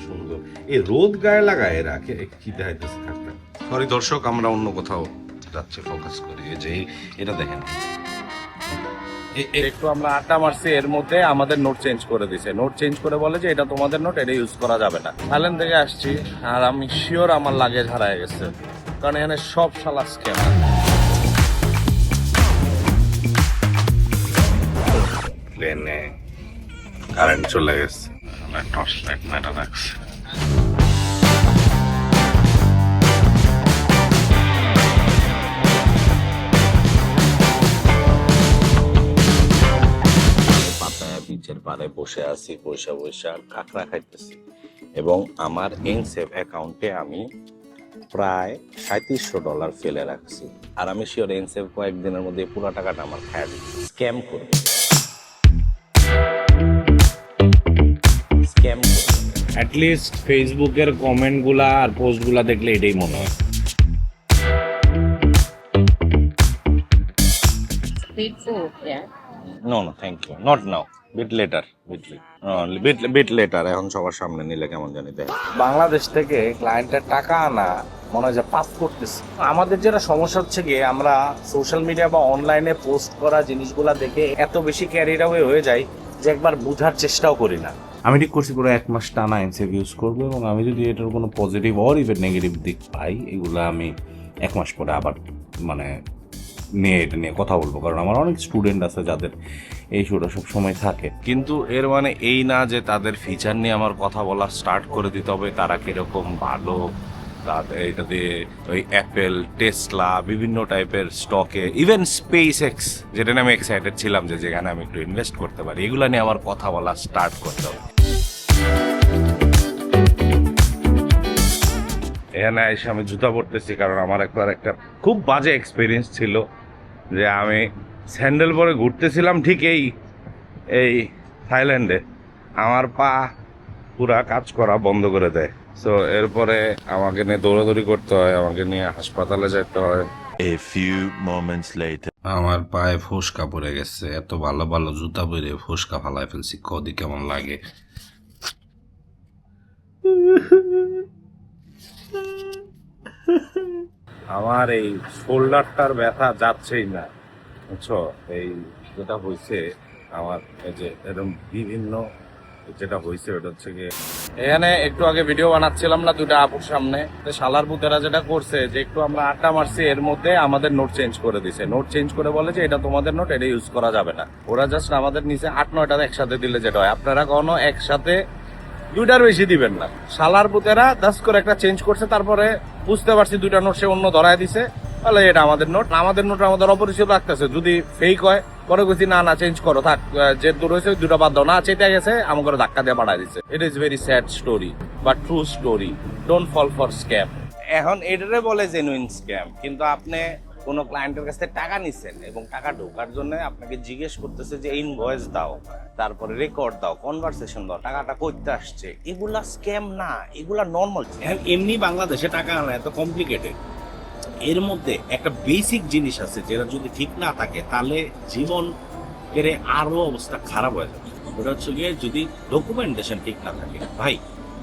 সুন্দর, এই রোদ গায়ে লাগায় রাখে কি দেখাইতেছে থাকতে। সরি দর্শক, আমরা অন্য কোথাও যাচ্ছে, ফোকাস করি। এই যে এটা দেখেন, একটু আমরা আড্ডা মারছি, এর মধ্যে আমাদের নোট চেঞ্জ করে দিছে। নোট চেঞ্জ করে বলে যে এটা তোমাদের নোট, এটা ইউজ করা যাবে না। থাইল্যান্ড থেকে আসছি আর আমি শিওর আমার লাগেজ হারায় গেছে, কারণ এখানে সব শালা স্ক্যাম। প্লেনে কারেন্ট চলে গেছে, টর্চ লাইট মেটা রাখছে। পাতায়া বিচের পাড়ে বসে আছি, বসে বসে আর কাঁকড়া খাইতেছি। এবং আমার এনসেভ অ্যাকাউন্টে আমি প্রায় $3700 ফেলে রাখছি। আর আমি শিওর এনসেভ কয়েকদিনের মধ্যে পুরো টাকাটা আমার খায় স্ক্যাম করবে। অ্যাটলিস্ট ফেসবুকের কমেন্টগুলা আর পোস্টগুলা দেখলে এটাই মনে হয়। Street food, yeah. No no thank you, not now, bit later, bit later. এখন সবার সামনে নিলে কেমন জানি দেয়। বাংলাদেশ থেকে ক্লায়েন্টের টাকা আনা মনে হয় যে পাপ করতেছে। আমাদের যেটা সমস্যা হচ্ছে গিয়ে, আমরা সোশ্যাল মিডিয়া বা অনলাইনে পোস্ট করা জিনিসগুলা দেখে এত বেশি ক্যারিড অ্যাওয়ে হয়ে যায় যে একবার বোঝার চেষ্টাও করি না। আমি ঠিক করছি পুরো 1 মাস টানা এনসেভ ইউজ করবো, এবং আমি যদি এটার কোনো পজিটিভ অর ইভেন নেগেটিভ দিক পাই, এগুলো আমি 1 মাস পরে আবার মানে এটা নিয়ে কথা বলবো। কারণ আমার অনেক স্টুডেন্ট আছে যাদের এই ইস্যুটা সব সময় থাকে। কিন্তু এর মানে এই না যে তাদের ফিচার নিয়ে আমার কথা বলা স্টার্ট করে দিতে হবে, তারা কিরকম ভালো, তাদের এটা দিয়ে ওই অ্যাপেল, টেসলা, বিভিন্ন টাইপের স্টকে, ইভেন স্পেস এক্স, যেটা নিয়ে আমি এক্সাইটেড ছিলাম যে যেখানে আমি একটু ইনভেস্ট করতে পারি, এগুলো নিয়ে আমার কথা বলা স্টার্ট করতে হবে। এখানে এসে আমি জুতা পরতেছি কারণ আমার একবার একটা খুব বাজে এক্সপিরিয়েন্স ছিল যে আমি স্যান্ডেল পরে ঘুরতেছিলাম ঠিক এই থাইল্যান্ডে, আমার পা পুরা কাজ করা বন্ধ করে দেয়। সো এরপরে আমাকে নিয়ে দৌড়াদৌড়ি করতে হয়, আমাকে নিয়ে হাসপাতালে যেতে হয়। A few moments later. আমার পায়ে ফোসকা পড়ে গেছে, এত ভালো ভালো জুতা পরে ফোসকা ফালাই ফেলছি, কদি কেমন লাগে। আমার এই শোল্ডারটার ব্যথা যাচ্ছেই না, বুঝছো? এই যেটা হয়েছে আমার, এই যে এরকম বিভিন্ন যেটা হয়েছে ওটা হচ্ছে গিয়ে, এখানে একটু আগে ভিডিও বানাচ্ছিলাম না দুটা আপুর সামনে, শালার পুতেরা যেটা করছে যে একটু আমরা আড্ডা মারছি, এর মধ্যে আমাদের নোট চেঞ্জ করে দিছে। নোট চেঞ্জ করে বলে যে এটা তোমাদের নোট, এটা ইউজ করা যাবে না। ওরা জাস্ট আমাদের নিচে 8-9টা একসাথে দিলে যেটা হয়, আপনারা কখনো একসাথে 2টার বেশি দিবেন না। শালার পুতেরা 10 করে একটা চেঞ্জ করছে, তারপরে বুঝতে পারছি 2টা নোট সে অন্য ধরায় দিছে, তাহলে এটা আমাদের নোট। আমাদের নোট আমাদের অপরিচিত রাখতেছে, যদি ফেক হয় পরে বলছি না চেঞ্জ করো, থাক, যে দূর হয়েছে 2টা বাদ দাও না, চেতে গেছে আমাকে ধাক্কা দিয়ে পাঠায় দিছে। It is very sad story but true story. Don't fall for scam. এখন এটারে বলে জেনুইন স্ক্যাম, কিন্তু আপনি কোনো ক্লায়েন্টের কাছ থেকে টাকা নিচ্ছেন এবং টাকা ঢোকার জন্য আপনাকে জিজ্ঞেস করতেছে যে ইনভয়েস দাও, তারপরে রেকর্ড দাও, কনভারসেশন দাও, টাকাটা কইতে আসছে, এগুলা স্ক্যাম না, এগুলা নর্মাল। এমনি বাংলাদেশে টাকা আনা এত কমপ্লিকেটেড, এর মধ্যে একটা বেসিক জিনিস আছে যেটা যদি ঠিক না থাকে তাহলে জীবন এর আরো অবস্থা খারাপ হয়ে যাবে। ওটা হচ্ছে গিয়ে যদি ডকুমেন্টেশন ঠিক না থাকে। ভাই,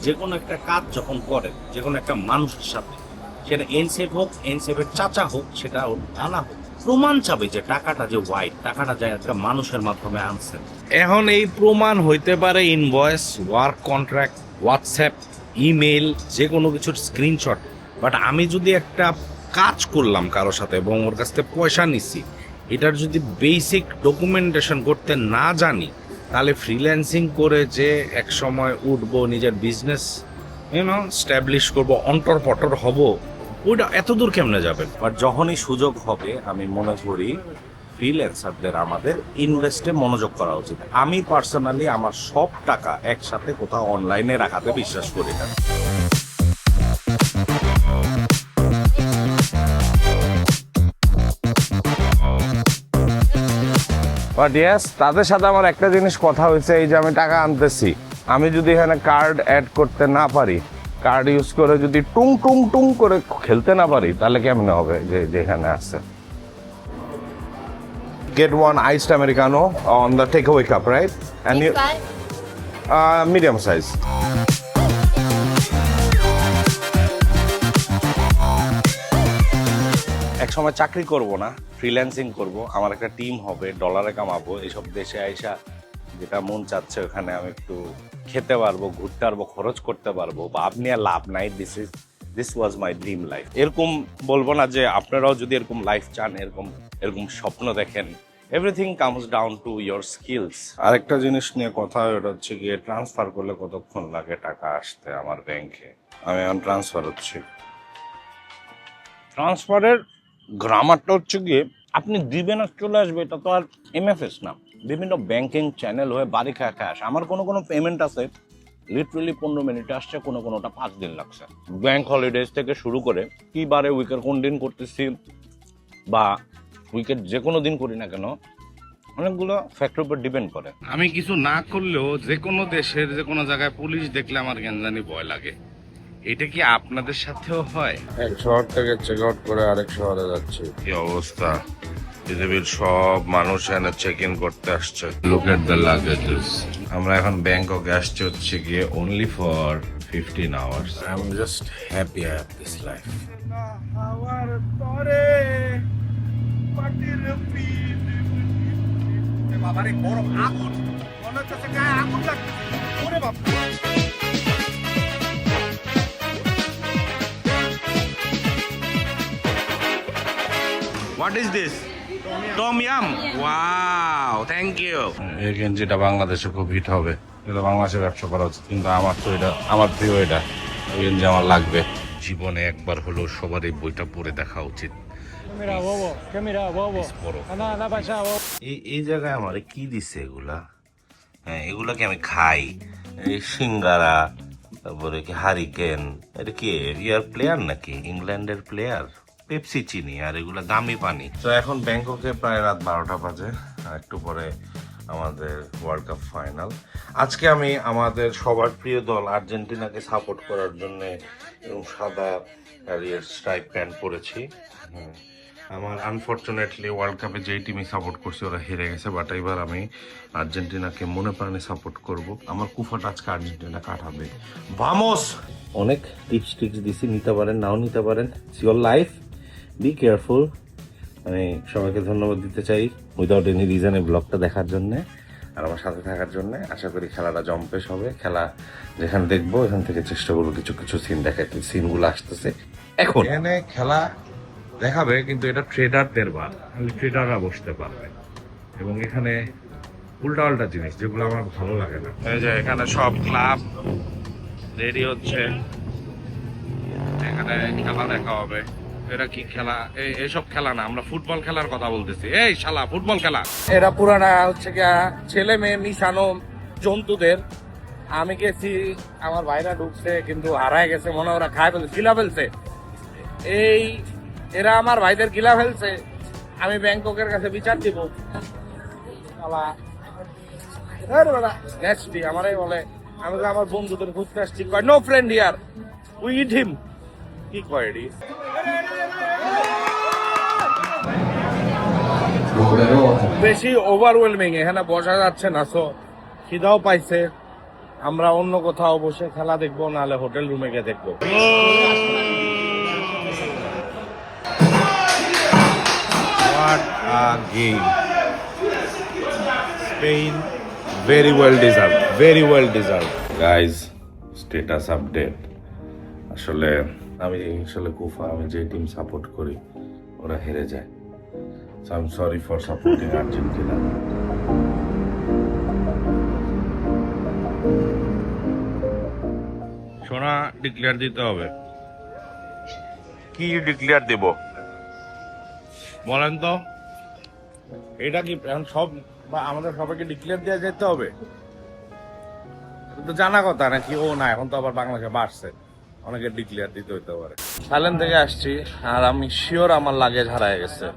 যে কোনো একটা কাজ যখন করেন, যে কোনো একটা মানুষের সাথে, সেটা এনসেভ হোক, এনসেভের চাচা হোক, সেটা ওর নানা হোক, প্রমাণ চাবে যে টাকাটা যে হোয়াইট, টাকাটা যায় একটা মানুষের মাধ্যমে আনছেন। এখন এই প্রমাণ হইতে পারে invoice, work contract, WhatsApp, email, যে কোনো কিছুর স্ক্রিনশট। বাট আমি যদি একটা কাজ করলাম কারোর সাথে এবং ওর কাছ থেকে পয়সা নিছি, এটার যদি বেসিক ডকুমেন্টেশন করতে না জানি, তাহলে ফ্রিল্যান্সিং করে যে এক সময় উঠবো, নিজের বিজনেস স্ট্যাবলিশ করবো, অন্টর পটর হব, ওইটা এত দূর কেমনে যাবেন? বাট যখনই সুযোগ হবে, আমি মনে করি ফ্রিল্যান্সারদের আমাদের ইনভেস্টে মনোযোগ করা উচিত। আমি পার্সোনালি আমার সব টাকা একসাথে কোথাও অনলাইনে রাখাতে বিশ্বাস করি না। বাট ইয়েস, তাদের সাথে আমার একটা জিনিস কথা হয়েছে, এই যে আমি টাকা আনতেছি, আমি যদি এখানে কার্ড অ্যাড করতে না পারি, কার্ড ইউজ করে যদি টুং টুং টুং করে খেলতে না পারি, তাহলে কেমনে হবে? যে যেখানে আছে get one iced americano on the takeaway cup, right? And you Big five. medium size. এক সময় চাকরি করব না, ফ্রিল্যান্সিং করব, আমার একটা টিম হবে, ডলারে কামাবো, এইসব দেশে আইসা যেটা মন চাচ্ছে ওখানে আমি একটু খেতে পারবো, ঘুরতে পারবো, খরচ করতে পারবো, বা আপনি আর লাভ নাই, this was my dream life. এরকম বলবো না যে আপনারাও যদি এরকম লাইফ চান, এরকম স্বপ্ন দেখেন, everything comes down to your skills. আরেকটা জিনিস নিয়ে কথা, ওটা হচ্ছে গিয়ে ট্রান্সফার করলে কতক্ষণ লাগে টাকা আসতে আমার ব্যাংকে। আমি এখন ট্রান্সফার হচ্ছে, ট্রান্সফারের গ্রামারটা হচ্ছে গিয়ে আপনি দিবেন আর চলে আসবে, এটা তো আর এমএফএস না, বিভিন্ন ব্যাংকিং চ্যানেল হয়ে বাড়ি খায় আসে। আমার কোনো পেমেন্ট আছে লিটারেলি 15 মিনিটে আসছে, কোনোটা 5 দিন লাগছে। ব্যাংক হলিডেজ থেকে শুরু করে কি বারে উইকের কোন দিন করতেছি বা উইকেট যে কোনো দিন করি না কেন, অনেকগুলো ফ্যাক্টর উপর ডিপেন্ড করে। আমি কিছু না করলেও যে কোনো দেশের যে কোনো জায়গায় পুলিশ দেখলে আমার জানি ভয় লাগে। এটা কি আপনাদের সাথেও হয়? এক শহর থেকে চেক আউট করে আরেক শহরে যাচ্ছে, কি অবস্থা। পৃথিবীর সব মানুষ এখানে চেক ইন করতে আসছে। Look at the luggages. আমরা এখন ব্যাংককে আসছে হচ্ছে গিয়ে only for 15 hours. I'm just happy I have this life. বাবারে গরম আগুন, মনে হচ্ছে গায়ে আগুন লাগছে। ওরে বাবা, What is this? Tom Yum. Wow, thank you. এই গেঞ্জিটা বাংলাদেশে খুব হিট হবে, এটা বাংলাদেশে ব্যবসা করা উচিত, কিন্তু আমার প্রিয় এটা, এই গেঞ্জি আমার লাগবে। জীবনে একবার হলো সবারই বইটা পড়ে দেখা উচিত। এই জায়গায় আমার কি দিছে এগুলা? হ্যাঁ, এগুলাকে আমি খাই, এই সিঙ্গারা, তারপরে কি হারিকেন, এটা কি ইয়ার প্লেয়ার নাকি ইংল্যান্ডের প্লেয়ার? পেপসি চিনি, আর এগুলো দামি পানি। তো এখন ব্যাংককে প্রায় রাত 12টা বাজে, আর একটু পরে আমাদের ওয়ার্ল্ড কাপ ফাইনাল। আজকে আমি আমাদের সবার প্রিয় দল আর্জেন্টিনাকে সাপোর্ট করার জন্য এরকম সাদা ক্যারিয়ার স্ট্রাইপ প্যান্ট পরেছি। আমার আনফর্চুনেটলি ওয়ার্ল্ড কাপে যেই টিমই সাপোর্ট করছি ওরা হেরে গেছে, বাট এবার আমি আর্জেন্টিনাকে মনে প্রাণে সাপোর্ট করব। আমার কুফাটা আজকে আর্জেন্টিনা কাটাবে। ভামোস! অনেক টিপস দিছি, নিতে পারেন নাও নিতে পারেন, it's your life, be careful. আমি সবাইকে ধন্যবাদ দিতে চাই উইদাউট এনি রিজন এই ব্লগটা দেখার জন্য আর আমার সাথে থাকার জন্য। আশা করি খেলাটা জম্পেশ হবে। খেলা যেখানে দেখবো এখান থেকে চেষ্টা করবো কিছু সিন দেখাতে। সিনগুলো আসতেছে এখন। এখানে খেলা দেখাবে, কিন্তু এটা ট্রেডারদের বার, ট্রেডাররা বসতে পারবে, এবং এখানে উল্টা জিনিস যেগুলো আমার ভালো লাগে না। এই যে এখানে সব ক্লাব রেডি হচ্ছে, এখানে খেলা দেখা হবে। এটা কি খেলা? এইসব খেলা না, আমরা ফুটবল খেলার কথা বলতেছি। এই শালা ফুটবল খেলা, এরা পুরানা হচ্ছে গিয়া ছেলে মেয়ে মিশানো জন্তুদের। আমি গেছি, আমার ভাইরা ঢুকছে কিন্তু হারায় গেছে, মনে ওরা খায় ফেলছে, গিলা ফেলছে। এরা আমার ভাইদের গিলা ফেলছে, আমি ব্যাংককের কাছে বিচার দিব। আমারে বলে, আমি আমার বন্ধুদের খুঁজতে আসছি, কয় no friend here, we eat him. কি কয় এটি? বেশি ওভারওয়েলমিং, এখানে বসা যাচ্ছে না, সো খিদাও পাইছে। আমরা অন্য কোথাও বসে খেলা দেখবো, নাহলে হোটেল রুমে গিয়ে দেখবো। What a game! Spain very well deserved. Guys, status update. আসলে কুফা, আমি যে টিম সাপোর্ট করি ওরা হেরে যায়। So I'm sorry for supporting Argentina. সোনা ডিক্লেয়ার দিতে হবে। কি ডিক্লেয়ার দেব বলেন তো? এটা কি এখন সব বা আমাদের সবাইকে ডিক্লেয়ার দেওয়া যেতে হবে? তো জানা কথা নাকি? ও না, এখন তো আবার বাংলাদেশে বাড়ছে, অনেকে ডিক্লেয়ার দিতে হইতে পারে। থাইল্যান্ড থেকে আসছি আর আমি শিওর আমার লাগেজ হারায় গেছে,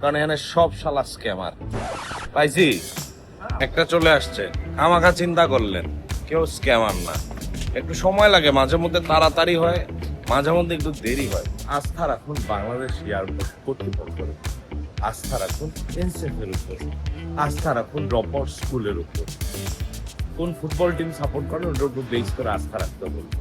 কারণ এখানে সব শালা স্ক্যামার পাইছি। একটা চলে আসছে, আমাকে চিন্তা করলেন, কেউ স্ক্যামার না। একটু সময় লাগে, মাঝে মধ্যে তাড়াতাড়ি হয়, মাঝে মধ্যে একটু দেরি হয়। আস্থা রাখুন বাংলাদেশ এয়ারপোর্ট কর্তৃপক্ষের উপর, আস্থা রাখুন এনসেফের উপর, আস্থা রাখুন ড্রপআউট স্কুলের উপর। কোন ফুটবল টিম সাপোর্ট করেন ওটার উপর বেস করে আস্থা রাখতে বলবো।